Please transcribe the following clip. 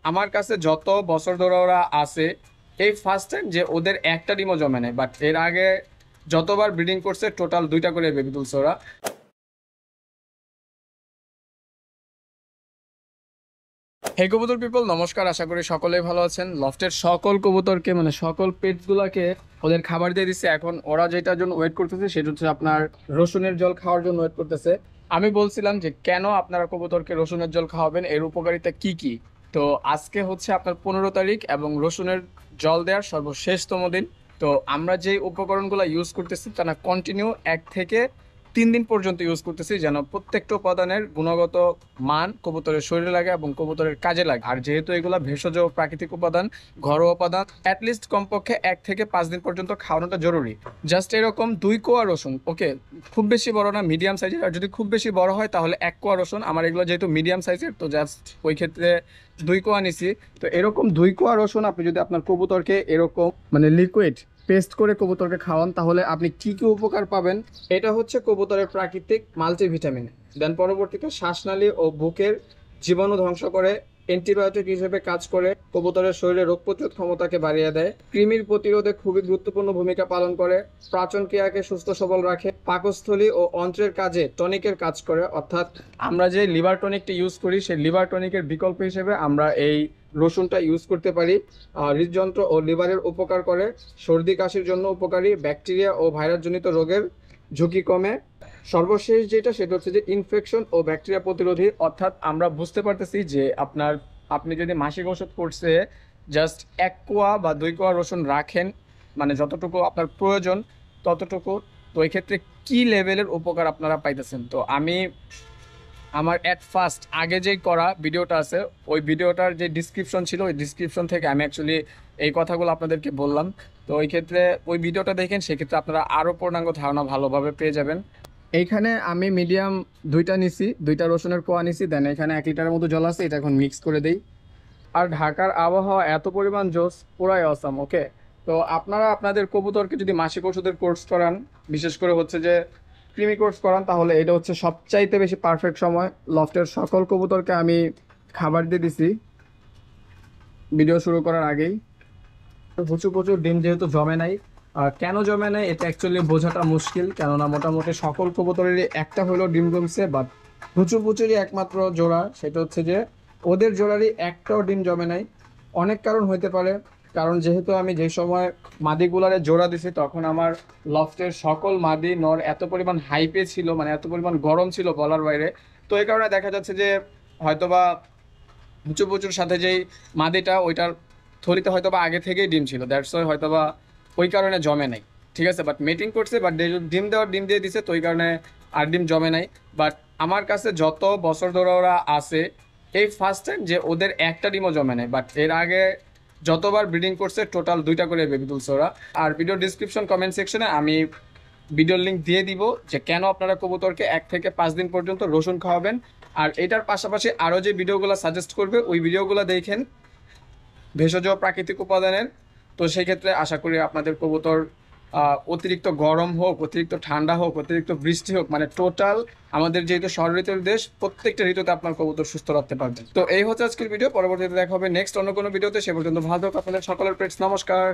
আমার কাছে যত বছর ধরে ওরা আছে, এই ফার্স্ট টাইম যে ওদের একটা ডিমও জমে নেই। বাট এর আগে যতবার ব্রিডিং করছে টোটাল 2টা করে বেবি তুলছে ওরা। হে কবুতর পিপল, নমস্কার। আশা করি সকলেই ভালো আছেন। লফটের সকল কবুতরকে মানে সকল পেটস গুলাকে ওদের খাবার দিয়ে দিচ্ছে। এখন ওরা যেটার জন্য ওয়েট করতেছে সেটা হচ্ছে আপনার রসুনের জল খাওয়ার জন্য ওয়েট করতেছে। আমি বলছিলাম যে কেন আপনারা কবুতরকে রসুনের জল খাওয়াবেন, এর উপকারিতা কি কি। তো আজকে হচ্ছে আপনার 15 তারিখ এবং রসুনের জল দেওয়ার সর্বশেষতম দিন। তো আমরা যে উপকরণগুলো ইউজ করতেছি তা না কন্টিনিউ 1 থেকে 3 দিন পর্যন্ত ইউজ করতেছি, যেন প্রত্যেকটা উপাদানের গুণগত মান কবুতরের শরীরে লাগে এবং কবুতরের কাজে লাগে। আর যেহেতু এগুলো ভেষজ প্রাকৃতিক উপাদান, ঘরোয়া উপাদান, অ্যাটলিস্ট কমপক্ষে 1 থেকে 5 দিন পর্যন্ত খাওয়ানোটা জরুরি। জাস্ট এরকম 2 কোয়া রসুন, ওকে, খুব বেশি বড় না, মিডিয়াম সাইজের। আর যদি খুব বেশি বড় হয় তাহলে 1 কোয়া রসুন। আমার এগুলো যেহেতু মিডিয়াম সাইজের, তো জাস্ট ওই ক্ষেত্রে 2 কোয়া নিছি। তো এরকম 2 কোয়া রসুন আপনি যদি আপনার কবুতরকে এরকম মানে লিকুইড পেস্ট করে কবুতরকে খাওয়ান, তাহলে আপনি কি কি উপকার পাবেন। এটা হচ্ছে কবুতরের প্রাকৃতিক মাল্টিভিটামিন। দেন পরবর্তীতে শ্বাসনালী ও বুকের জীবাণু ধ্বংস করে, অ্যান্টিবায়োটিক হিসেবে কাজ করে, কবুতরের শরীরে রোগ প্রতিরোধ ক্ষমতাকে বাড়িয়ে দেয়, কৃমির প্রতিরোধে খুবই গুরুত্বপূর্ণ ভূমিকা পালন করে, পাচন ক্রিয়াকে সুস্থ সবল রাখে, পাকস্থলী ও অন্ত্রের কাজে টনিকের কাজ করে। অর্থাৎ আমরা যে লিভার টনিকটা ইউজ করি, সেই লিভার টনিকের বিকল্প হিসেবে আমরা এই রসুনটা ইউজ করতে পারি। হৃদযন্ত্র ও লিভারের উপকার করে, সর্দি কাশির জন্য উপকারী, ব্যাকটেরিয়া ও ভাইরাসজনিত রোগের ঝুঁকি কমে। সর্বশেষ যেটা সেটা হচ্ছে যে ইনফেকশন ও ব্যাকটেরিয়া প্রতিরোধী। অর্থাৎ আমরা বুঝতে পারতেছি যে আপনি যদি মাসিক ওষুধ করছে জাস্ট 1 কোয়া বা 2 কোয়া রসুন রাখেন, মানে যতটুকু আপনার প্রয়োজন ততটুকু, তো এই ক্ষেত্রে কি লেভেলের উপকার আপনারা পাইতেছেন। তো আমি আমার অ্যাট ফার্স্ট আগে যেই করা ভিডিওটা আছে, ওই ভিডিওটার যে ডিসক্রিপশন ছিল, ওই ডিসক্রিপশন থেকে আমি অ্যাকচুয়ালি এই কথাগুলো আপনাদেরকে বললাম। তো ওই ক্ষেত্রে ওই ভিডিওটা দেখেন, সেক্ষেত্রে আপনারা আরও পূর্ণাঙ্গ ধারণা ভালোভাবে পেয়ে যাবেন। এইখানে আমি মিডিয়াম 2টা নিছি, 2টা রসুনের কোয়া নিছি। দেন এখানে 1 লিটারের মতো জল আছে, এটা এখন মিক্স করে দেই। আর ঢাকার আবহাওয়া এত পরিমাণ জোস, পুরাই অসাম। ওকে, তো আপনারা আপনাদের কবুতরকে যদি মাসিক ওষুধের কোর্স করান, বিশেষ করে হচ্ছে যে ক্রিমি কোর্স করান, তাহলে এটা হচ্ছে সবচাইতে বেশি পারফেক্ট সময়। লফটের সকল কবুতরকে আমি খাবার দিয়ে দিছি ভিডিও শুরু করার আগেই। প্রচুর প্রচুর ডিম যেহেতু জমে নাই, আর কেন জমে নাই এটা অ্যাকচুয়ালি বোঝাটা মুশকিল, কেননা মোটামুটি সকল কবুতরেরই একটা হলেও ডিম জমছে। বাট প্রচুর প্রচুরই একমাত্র জোড়া, সেটা হচ্ছে যে ওদের জোড়ারই একটাও ডিম জমে নাই। অনেক কারণ হইতে পারে, কারণ যেহেতু আমি যে সময় মাদিগুলারে জোড়া দিছি তখন আমার লফটের সকল মাদি নর এত পরিমাণ হাইপে ছিল, মানে এত পরিমাণ গরম ছিল বলার বাইরে। তো এই কারণে দেখা যাচ্ছে যে হয়তোবা প্রচুর প্রচুর সাথে যেই মাদিটা, ওইটার থলিতে হয়তোবা আগে থেকেই ডিম ছিল, দ্যাটস ওয়াই হয়তোবা ওই কারণে জমে নাই। ঠিক আছে, বাট মিটিং করছে, বাট ডিম দিয়ে দিছে, তো ওই কারণে আর ডিম জমে নাই। বাট আমার কাছে যত বছর ধরে ওরা আছে, এই ফার্স্ট টাইম যে ওদের একটা ডিমও জমে নাই। বাট এর আগে যতবার ব্রিডিং করছে টোটাল 2টা করে বেবি তুলছে ওরা। আর ভিডিও ডিসক্রিপশন কমেন্ট সেকশনে আমি ভিডিওর লিঙ্ক দিয়ে দিব যে কেন আপনারা কবুতরকে 1 থেকে 5 দিন পর্যন্ত রসুন খাওয়াবেন। আর এটার পাশাপাশি আরও যে ভিডিওগুলো সাজেস্ট করবে, ওই ভিডিওগুলো দেখেন ভেষজ প্রাকৃতিক উপাদানের। তো সেই ক্ষেত্রে আশা করি আপনাদের কবুতর অতিরিক্ত গরম হোক, অতিরিক্ত ঠান্ডা হোক, অতিরিক্ত বৃষ্টি হোক, মানে টোটাল আমাদের যেহেতু ষড় ঋতুর দেশ, প্রত্যেকটা ঋতুতে আপনার কবুতর সুস্থ রাখতে পারবেন। তো এই হচ্ছে আজকের ভিডিও। পরবর্তীতে দেখা হবে নেক্সট অন্য কোনো ভিডিওতে। সে পর্যন্ত ভালো থাকুন আপনাদের সকলের পেটস। নমস্কার।